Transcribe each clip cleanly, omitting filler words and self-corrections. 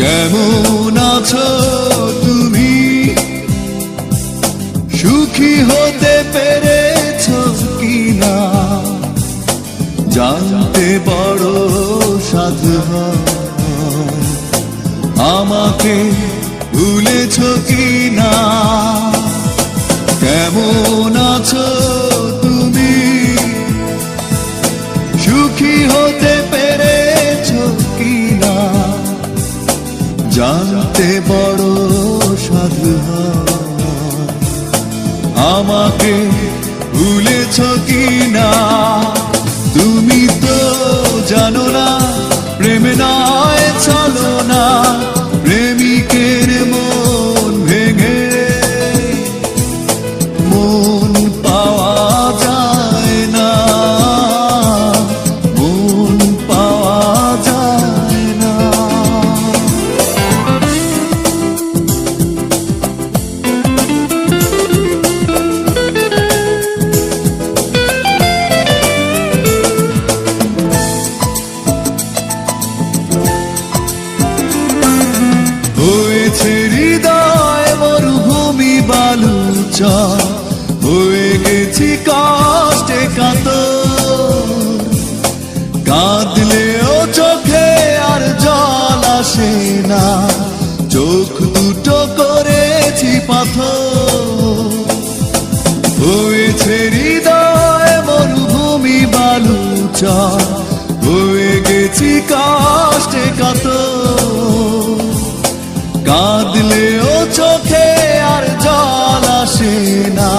কেমন আছো তুমি? সুখী হতে পেরেছো কিনা জানতে বড় সাধু হয়। আমাকে ভুলেছো কিনা? কেমন আছো তুমি? সুখী হতে পেরেছো কিনা জানতে বড় সাধু হয়। আমাকে ভুলেছো কিনা? তুমি তো জানো না প্রেম নয় ছলনা, প্রেমিকের মন ভেঙে মন পাওয়া যায় না, মন পাওয়া যায় না। হয়েছে হৃদয় মরুভূমি বালুচর, হয়ে গেছি কষ্টে কাতর। কাঁদলেও চোখে আর জল আসে না, চোখ দুটো করেছি পাথর। হয়েছে হৃদয় মরুভূমি বালুচর, হয়ে গেছি কষ্টে কাতর। কাঁদলেও চোখে আর জল আসে না,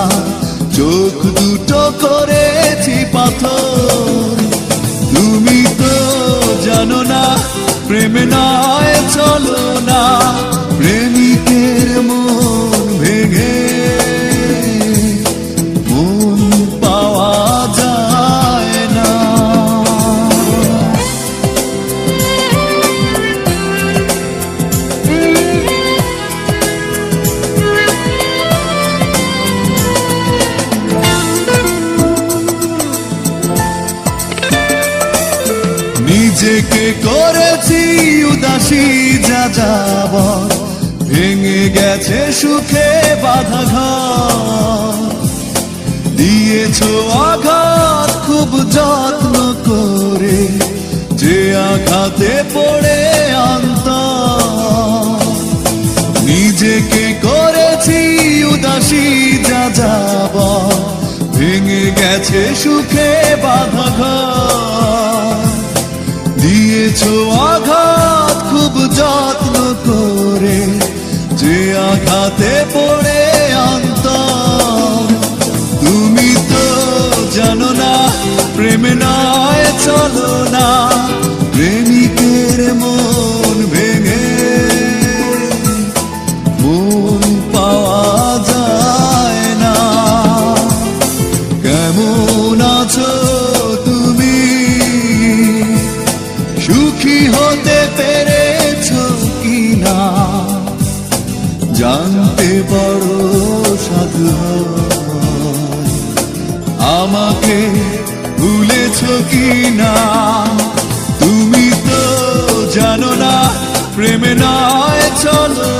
চোখ দুটো করেছি পাথর। তুমি তো জানো না প্রেম নয় চলো না, প্রেমিকের মন ভেঙে মন পাওয়া যায় না। নিজেকে করেছি উদাসী যাযাবর, ভেঙে গেছে সুখে বাঁধা ঘর। দিয়েছো আঘাত খুব যত্ন করে, যে আঘাতে পড়ে অন্তর। নিজেকে করেছি উদাসী যাযাবর, ভেঙে গেছে সুখে বাঁধা ঘর। দিয়েছো আঘাত খুব যত্ন করে, যে আঘাতে পড়ে অন্তর। তুমি তো জানো না প্রেম নয় চলো না, প্রেমিকের মন ভেঙে মন পাওয়া যায় না। কেমন আছো তুমি? সুখী হতে পেরেছো কিনা জানতে বড় সাধু হয়। আমাকে ভুলেছো কিনা? তুমি তো জানো না প্রেম নয় চলো